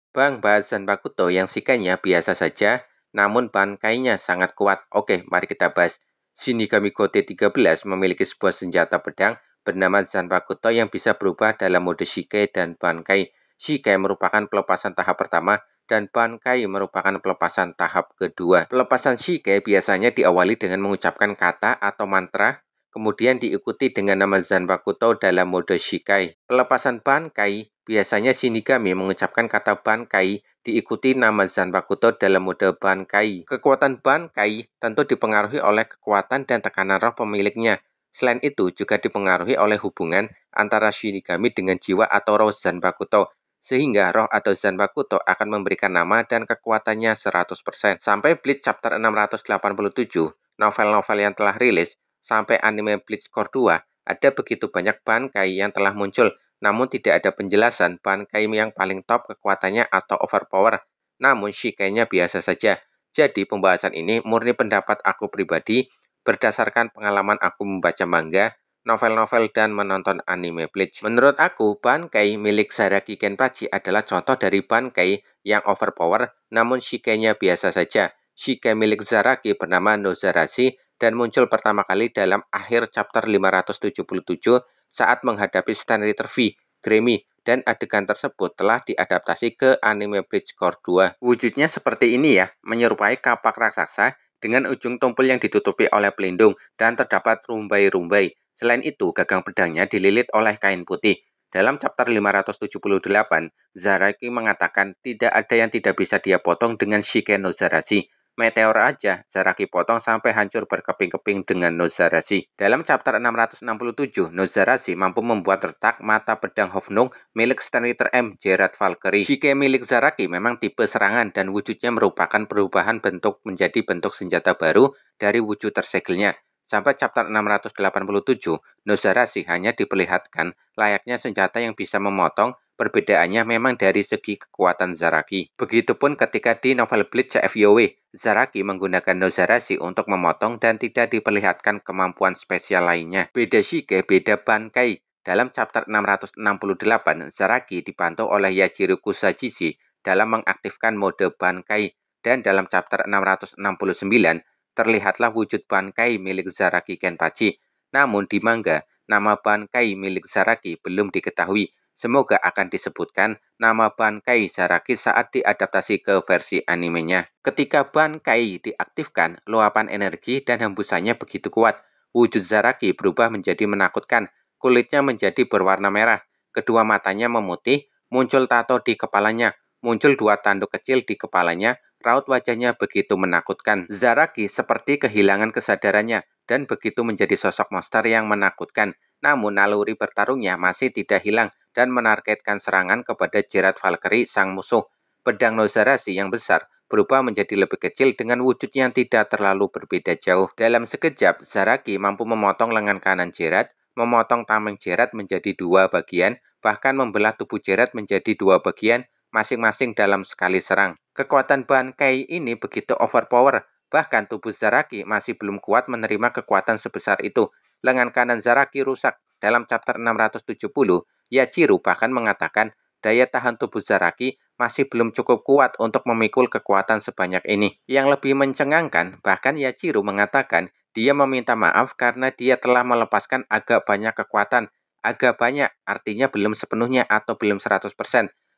Bang, bahas Zanpakuto yang shikainya biasa saja, namun bankainya sangat kuat. Oke, mari kita bahas. Shinigami Gote 13 memiliki sebuah senjata pedang bernama Zanpakuto yang bisa berubah dalam mode shikai dan bankai. Shikai merupakan pelepasan tahap pertama dan bankai merupakan pelepasan tahap kedua. Pelepasan shikai biasanya diawali dengan mengucapkan kata atau mantra, kemudian diikuti dengan nama Zanpakuto dalam mode shikai. Pelepasan bankai biasanya Shinigami mengucapkan kata bankai diikuti nama Zanpakuto dalam mode bankai. Kekuatan bankai tentu dipengaruhi oleh kekuatan dan tekanan roh pemiliknya. Selain itu juga dipengaruhi oleh hubungan antara Shinigami dengan jiwa atau roh Zanpakuto. Sehingga roh atau Zanpakuto akan memberikan nama dan kekuatannya 100%. Sampai Bleach Chapter 687, novel-novel yang telah rilis, sampai anime Bleach Core 2, ada begitu banyak bankai yang telah muncul, namun tidak ada penjelasan bankai yang paling top kekuatannya atau overpower, namun shikainya biasa saja. Jadi pembahasan ini murni pendapat aku pribadi, berdasarkan pengalaman aku membaca manga, novel-novel, dan menonton anime Bleach. Menurut aku, bankai milik Zaraki Kenpachi adalah contoh dari bankai yang overpower, namun shikainya biasa saja. Shikai milik Zaraki bernama Nozarashi dan muncul pertama kali dalam akhir chapter 577 saat menghadapi Stan Ritter V, Grammy, dan adegan tersebut telah diadaptasi ke anime Bleach Core 2. Wujudnya seperti ini ya, menyerupai kapak raksasa dengan ujung tumpul yang ditutupi oleh pelindung dan terdapat rumbai-rumbai. Selain itu, gagang pedangnya dililit oleh kain putih. Dalam chapter 578, Zaraki mengatakan tidak ada yang tidak bisa dia potong dengan Shikai Nozarashi. Meteor aja, Zaraki potong sampai hancur berkeping-keping dengan Nozarashi. Dalam chapter 667, Nozarashi mampu membuat retak mata pedang Hofnung milik Stan Ritter M. Gerard Valkyrie. Shikai milik Zaraki memang tipe serangan dan wujudnya merupakan perubahan bentuk menjadi bentuk senjata baru dari wujud tersegelnya. Sampai chapter 687, Nozarashi hanya diperlihatkan layaknya senjata yang bisa memotong. Perbedaannya memang dari segi kekuatan Zaraki. Begitupun ketika di novel Bleach CFYOW, Zaraki menggunakan Nozarashi untuk memotong dan tidak diperlihatkan kemampuan spesial lainnya. Beda Shikai, beda bankai. Dalam chapter 668, Zaraki dibantu oleh Yajiro Kusajishi dalam mengaktifkan mode bankai. Dan dalam chapter 669, terlihatlah wujud bankai milik Zaraki Kenpachi. Namun di manga, nama bankai milik Zaraki belum diketahui. Semoga akan disebutkan nama bankai Zaraki saat diadaptasi ke versi animenya. Ketika bankai diaktifkan, luapan energi dan hembusannya begitu kuat. Wujud Zaraki berubah menjadi menakutkan. Kulitnya menjadi berwarna merah. Kedua matanya memutih, muncul tato di kepalanya. Muncul dua tanduk kecil di kepalanya. Raut wajahnya begitu menakutkan. Zaraki seperti kehilangan kesadarannya dan begitu menjadi sosok monster yang menakutkan. Namun naluri bertarungnya masih tidak hilang dan menargetkan serangan kepada Gerard Valkyrie sang musuh. Pedang Nozarashi yang besar berubah menjadi lebih kecil dengan wujud yang tidak terlalu berbeda jauh. Dalam sekejap, Zaraki mampu memotong lengan kanan Gerard, memotong tameng Gerard menjadi dua bagian, bahkan membelah tubuh Gerard menjadi dua bagian, masing-masing dalam sekali serang. Kekuatan bankai ini begitu overpower, bahkan tubuh Zaraki masih belum kuat menerima kekuatan sebesar itu. Lengan kanan Zaraki rusak. Dalam chapter 670, Yajiro bahkan mengatakan daya tahan tubuh Zaraki masih belum cukup kuat untuk memikul kekuatan sebanyak ini. Yang lebih mencengangkan, bahkan Yajiro mengatakan dia meminta maaf karena dia telah melepaskan agak banyak kekuatan. Agak banyak artinya belum sepenuhnya atau belum 100%.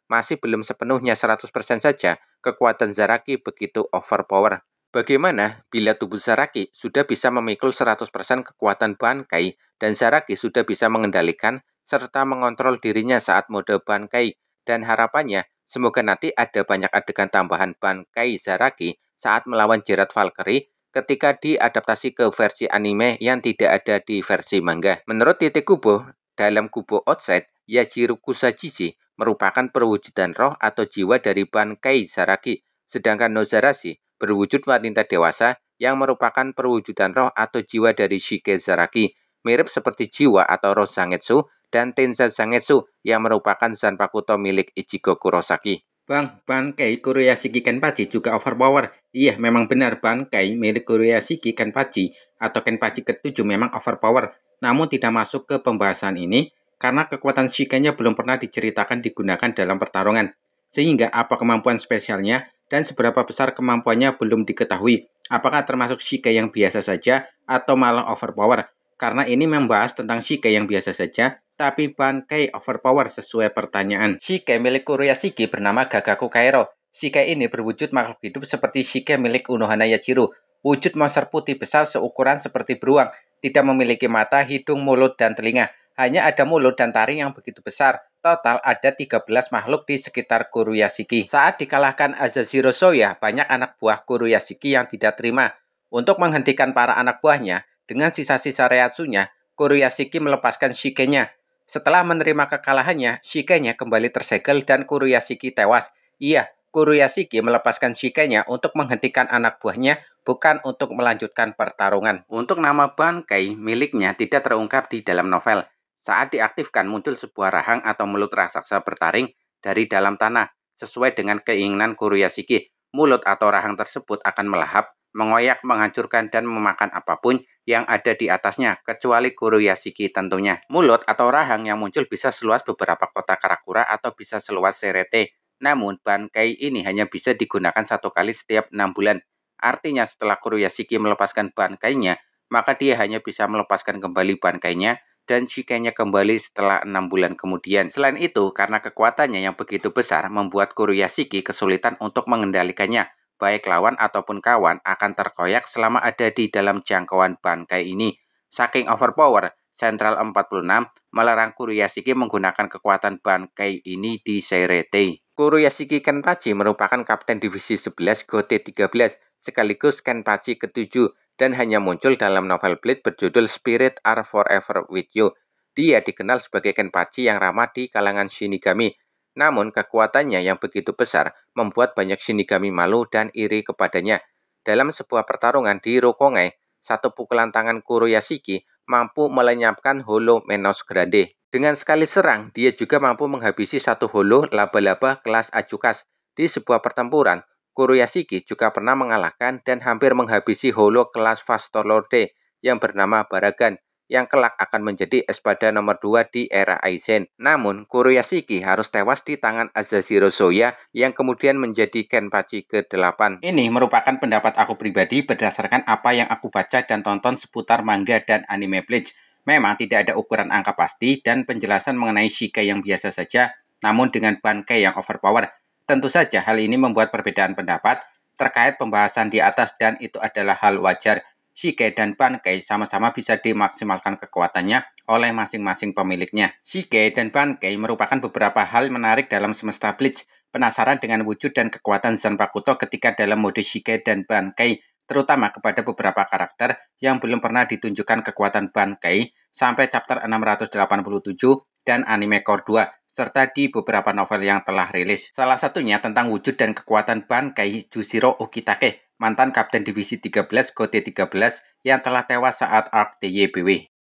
Masih belum sepenuhnya 100% saja, kekuatan Zaraki begitu overpower. Bagaimana bila tubuh Zaraki sudah bisa memikul 100% kekuatan bankai dan Zaraki sudah bisa mengendalikan serta mengontrol dirinya saat mode bankai? Dan harapannya, semoga nanti ada banyak adegan tambahan bankai Zaraki saat melawan Gerard Valkyrie ketika diadaptasi ke versi anime yang tidak ada di versi manga. Menurut Titik Kubo, dalam Kubo Outside, Yajiro Kusajishi merupakan perwujudan roh atau jiwa dari bankai Zaraki, sedangkan Nozarashi berwujud wanita dewasa yang merupakan perwujudan roh atau jiwa dari Shikai Zaraki, mirip seperti jiwa atau roh Zangetsu dan Tenza Zangetsu yang merupakan Zanpakuto milik Ichigo Kurosaki. Bang, Bankai Kuroyashiki Kenpachi juga overpower. Iya, memang benar Bankai milik Kuroyashiki Kenpachi atau Kenpachi ke-7 memang overpower, namun tidak masuk ke pembahasan ini karena kekuatan Shikainya belum pernah diceritakan digunakan dalam pertarungan. sehingga apa kemampuan spesialnya dan seberapa besar kemampuannya belum diketahui. Apakah termasuk Shige yang biasa saja atau malah overpower? Karena ini membahas tentang Shige yang biasa saja, tapi Bankai overpower sesuai pertanyaan. Shige milik Kuroyashiki bernama Gagaku Kairo. Shige ini berwujud makhluk hidup seperti Shige milik Unohana Yachiru. Wujud monster putih besar seukuran seperti beruang, tidak memiliki mata, hidung, mulut, dan telinga. Hanya ada mulut dan taring yang begitu besar. Total ada 13 makhluk di sekitar Kuroyashiki. Saat dikalahkan Azashiro Soya, banyak anak buah Kuroyashiki yang tidak terima. Untuk menghentikan para anak buahnya, dengan sisa-sisa Reatsunya, Kuroyashiki melepaskan Shige-nya. Setelah menerima kekalahannya, Shige-nya kembali tersegel dan Kuroyashiki tewas. Iya, Kuroyashiki melepaskan Shige-nya untuk menghentikan anak buahnya, bukan untuk melanjutkan pertarungan. Untuk nama Bankai miliknya tidak terungkap di dalam novel. Saat diaktifkan muncul sebuah rahang atau mulut raksasa bertaring dari dalam tanah. Sesuai dengan keinginan Kuroyashiki, mulut atau rahang tersebut akan melahap, mengoyak, menghancurkan, dan memakan apapun yang ada di atasnya, kecuali Kuroyashiki tentunya. Mulut atau rahang yang muncul bisa seluas beberapa kota Karakura atau bisa seluas Serete. Namun, Bankai ini hanya bisa digunakan satu kali setiap 6 bulan. Artinya setelah Kuroyashiki melepaskan Bankainya, maka dia hanya bisa melepaskan kembali Bankainya dan Shige-nya kembali setelah 6 bulan kemudian. Selain itu, karena kekuatannya yang begitu besar, membuat Kuroyashiki kesulitan untuk mengendalikannya. Baik lawan ataupun kawan akan terkoyak selama ada di dalam jangkauan Bankai ini. Saking overpower, Sentral 46 melarang Kuroyashiki menggunakan kekuatan Bankai ini di Serete. Kuroyashiki Kenpachi merupakan Kapten Divisi 11 Gote 13, sekaligus Kenpachi ke-7, dan hanya muncul dalam novel Bleach berjudul Spirit Are Forever With You. Dia dikenal sebagai Kenpachi yang ramah di kalangan Shinigami. Namun kekuatannya yang begitu besar membuat banyak Shinigami malu dan iri kepadanya. Dalam sebuah pertarungan di Rokongai, satu pukulan tangan Kuroyashiki mampu melenyapkan Holo Menos Grande. Dengan sekali serang, dia juga mampu menghabisi satu holo laba-laba kelas Ajukas. Di sebuah pertempuran, Kuroyashiki juga pernah mengalahkan dan hampir menghabisi holo kelas Fastolorde yang bernama Baragan, yang kelak akan menjadi espada nomor 2 di era Aizen. Namun, Kuroyashiki harus tewas di tangan Azashiro Soya yang kemudian menjadi Kenpachi ke-8. Ini merupakan pendapat aku pribadi berdasarkan apa yang aku baca dan tonton seputar manga dan anime Bleach. Memang tidak ada ukuran angka pasti dan penjelasan mengenai Shige yang biasa saja, namun dengan Bankai yang overpower. Tentu saja hal ini membuat perbedaan pendapat terkait pembahasan di atas dan itu adalah hal wajar. Shige dan Bankai sama-sama bisa dimaksimalkan kekuatannya oleh masing-masing pemiliknya. Shige dan Bankai merupakan beberapa hal menarik dalam semesta Bleach. Penasaran dengan wujud dan kekuatan Zanpakuto ketika dalam mode Shige dan Bankai, terutama kepada beberapa karakter yang belum pernah ditunjukkan kekuatan Bankai sampai chapter 687 dan anime Core 2, serta di beberapa novel yang telah rilis. Salah satunya tentang wujud dan kekuatan Bankai Jushiro Okitake, mantan Kapten Divisi 13 Gote 13 yang telah tewas saat arc DYBW.